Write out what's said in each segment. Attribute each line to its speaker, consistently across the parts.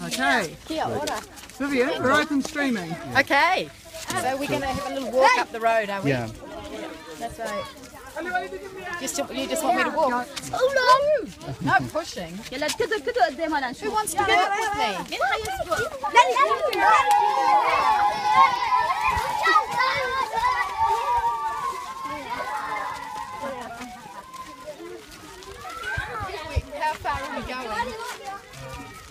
Speaker 1: Okay.
Speaker 2: Kia ora.
Speaker 1: Vivien, we're open streaming.
Speaker 2: Okay. So we're going to have a little walk up the road, are we?
Speaker 3: Yeah.
Speaker 2: That's right. You just want me to walk? No pushing. Who wants to walk with me? How far are we going?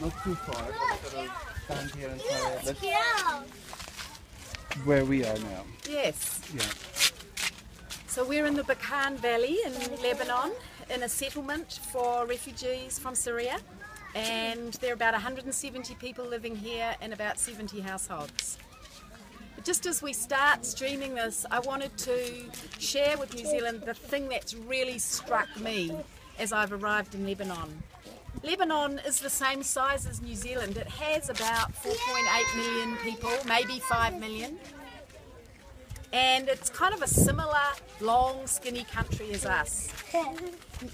Speaker 3: Not too far. Sort of stand here and try where we are now.
Speaker 2: Yes.
Speaker 3: Yeah.
Speaker 2: So we're in the Meerkat Valley in Lebanon, in a settlement for refugees from Syria, and there are about 170 people living here in about 70 households. But just as we start streaming this, I wanted to share with New Zealand the thing that's really struck me as I've arrived in Lebanon. Lebanon is the same size as New Zealand. It has about 4.8 million people, maybe 5 million. And it's kind of a similar long, skinny country as us.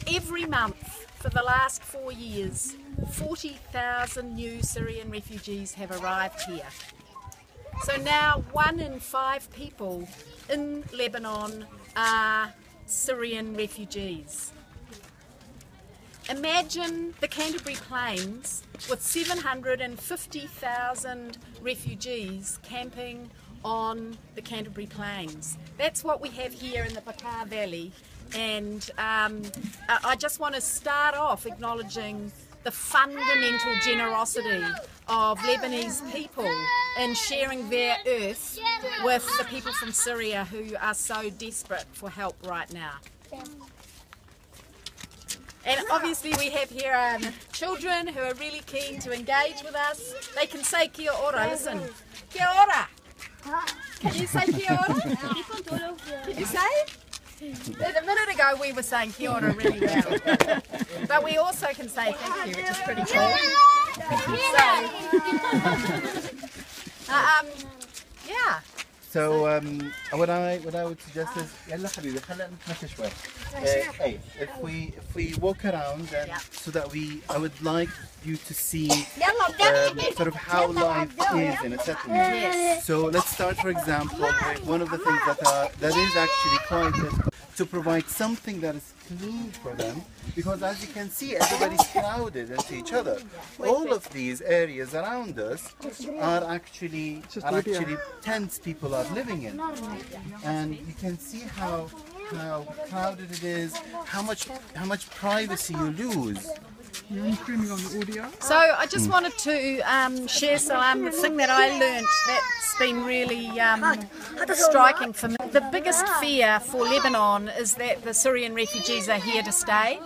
Speaker 2: Every month for the last 4 years, 40,000 new Syrian refugees have arrived here. So now 1 in 5 people in Lebanon are Syrian refugees. Imagine the Canterbury Plains with 750,000 refugees camping on the Canterbury Plains. That's what we have here in the Meerkat Valley, and I just want to start off acknowledging the fundamental generosity of Lebanese people in sharing their earth with the people from Syria who are so desperate for help right now. And obviously we have here children who are really keen to engage with us. They can say kia ora, listen. Kia ora! Can you say kia ora? Can you say it? A minute ago we were saying kia ora really well. But we also can say thank you, which is pretty cool. Yeah.
Speaker 3: So what I would suggest is يلا حبيبي خلينا نتمشى شوي. If we walk around and so that I would like you to see sort of how life is in a settlement.
Speaker 2: Yes.
Speaker 3: So let's start, for example, with one of the things that is actually quite to provide something that is clean for them, because as you can see, everybody's crowded into each other. All of these areas around us are actually tents people are living in, and you can see how crowded it is, how much privacy you lose.
Speaker 1: You're streaming on the audio.
Speaker 2: So I just wanted to share the thing that I learned that's been really striking for me. The biggest fear for Lebanon is that the Syrian refugees are here to stay,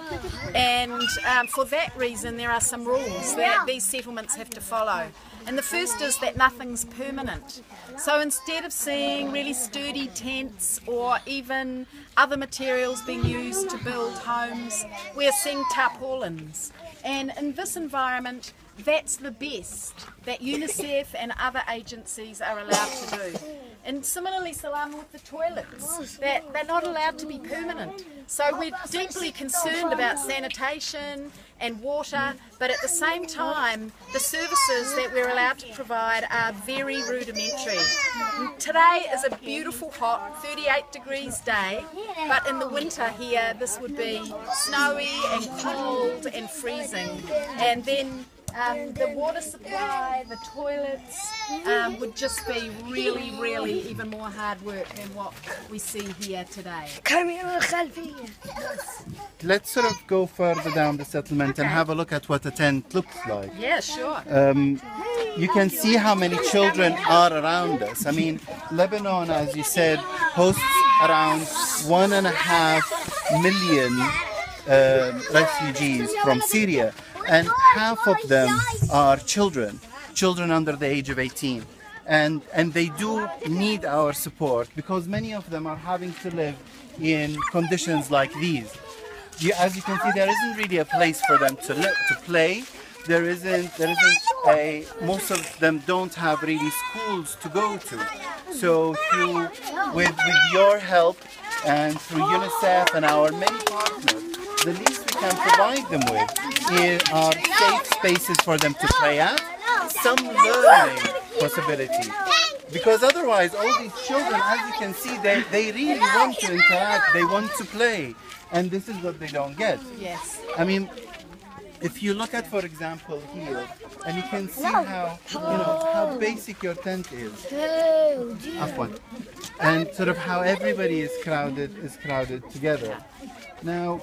Speaker 2: and for that reason there are some rules that these settlements have to follow. And the first is that nothing's permanent. So instead of seeing really sturdy tents or even other materials being used to build homes, we're seeing tarpaulins. And in this environment, that's the best that UNICEF and other agencies are allowed to do. And similarly, Salam, with the toilets, that they're not allowed to be permanent. So we're deeply concerned about sanitation and water, but at the same time, the services that we're allowed to provide are very rudimentary. Today is a beautiful hot 38 degrees day, but in the winter here, this would be snowy and cold and freezing. And then the water supply, the toilets would just be really, really even more hard work than what we see here today.
Speaker 3: Let's sort of go further down the settlement and have a look at what a tent looks like.
Speaker 2: Yeah, sure.
Speaker 3: You can see how many children are around us. I mean, Lebanon, as you said, hosts around 1.5 million refugees from Syria, and half of them are children under the age of 18. And they do need our support, because many of them are having to live in conditions like these. As you can see, there isn't really a place for them to play. There isn't most of them don't have really schools to go to. So with your help and through UNICEF and our many partners, the least we can provide them with are safe spaces for them to play at, some learning possibility. Because otherwise, all these children, as you can see, they really want to interact, they want to play, and this is what they don't get.
Speaker 2: Yes.
Speaker 3: I mean, if you look at, for example, here, and you can see how, how basic your tent is. Afwan. And sort of how everybody is crowded together. Now,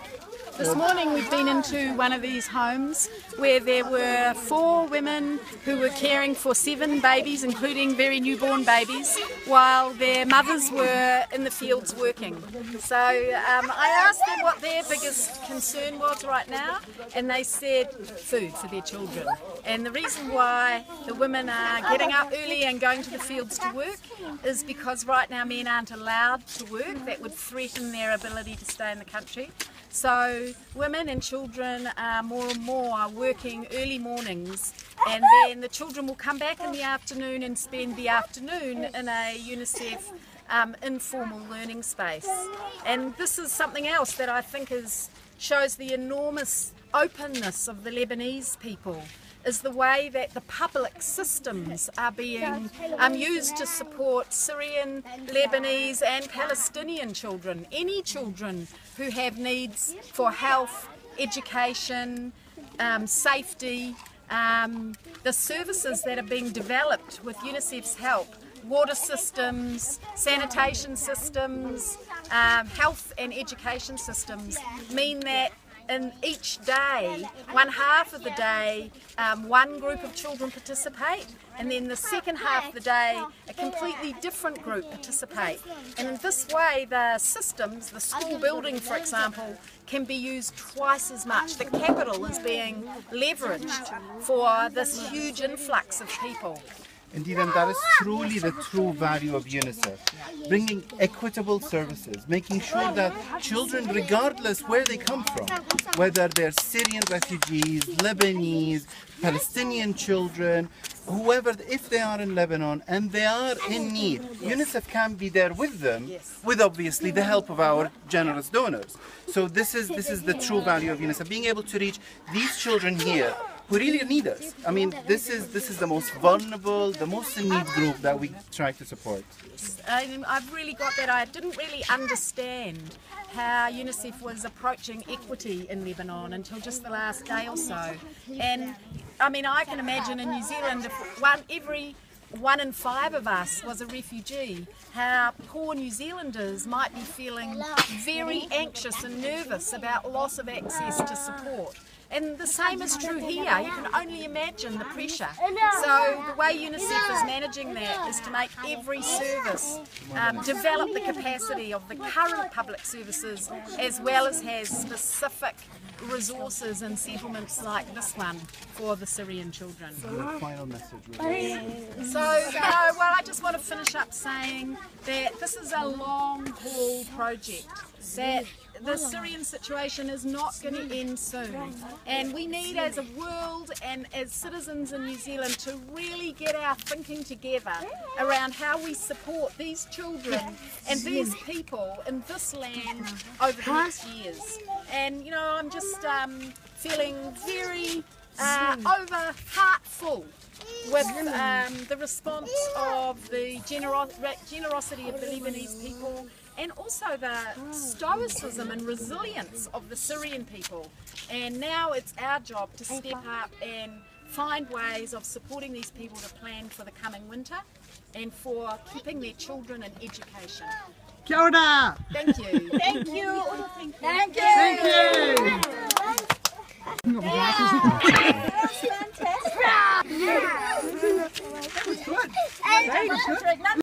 Speaker 2: this morning we've been into one of these homes where there were 4 women who were caring for 7 babies, including very newborn babies, while their mothers were in the fields working. So I asked them what their biggest concern was right now, and they said food for their children. And the reason why the women are getting up early and going to the fields to work is because right now men aren't allowed to work. That would threaten their ability to stay in the country. So women and children are more and more working early mornings, and then the children will come back in the afternoon and spend the afternoon in a UNICEF informal learning space. And this is something else that I think shows the enormous openness of the Lebanese people, is the way that the public systems are being used to support Syrian, Lebanese and Palestinian children, any children who have needs for health, education, safety, the services that are being developed with UNICEF's help, water systems, sanitation systems, health and education systems, mean that in each day, one half of the day, one group of children participate, and then the second half of the day, a completely different group participate. And in this way, the systems, the school building, for example, can be used twice as much. The capital is being leveraged for this huge influx of people.
Speaker 3: Indeed, and that is truly the true value of UNICEF. Bringing equitable services, making sure that children, regardless where they come from, whether they're Syrian refugees, Lebanese, Palestinian children, whoever, if they are in Lebanon and they are in need, UNICEF can be there with them, with obviously the help of our generous donors. So this is the true value of UNICEF, being able to reach these children here who really need us. I mean, this is the most vulnerable, the most in need group that we try to support.
Speaker 2: I've really got that. I didn't really understand how UNICEF was approaching equity in Lebanon until just the last day or so. And I mean, I can imagine in New Zealand, if every 1 in 5 of us was a refugee, how poor New Zealanders might be feeling very anxious and nervous about loss of access to support. And the same is true here. You can only imagine the pressure. So the way UNICEF is managing that is to make every service develop the capacity of the current public services, as well as has specific resources and settlements like this one for the Syrian children.
Speaker 3: The final message.
Speaker 2: So, well, I just want to finish up saying that this is a long-haul project, that the Syrian situation is not going to end soon, and we need, as a world and as citizens in New Zealand, to really get our thinking together around how we support these children and these people in this land over the next years. And you know, I'm just feeling very heartful with the response of the generosity of the Lebanese people, and also the stoicism and resilience of the Syrian people. And now it's our job to step up and find ways of supporting these people to plan for the coming winter and for keeping their children in education.
Speaker 1: Kia ora!
Speaker 2: Thank you.
Speaker 4: Thank you.
Speaker 1: Thank you!
Speaker 4: Fantastic.
Speaker 1: That was good.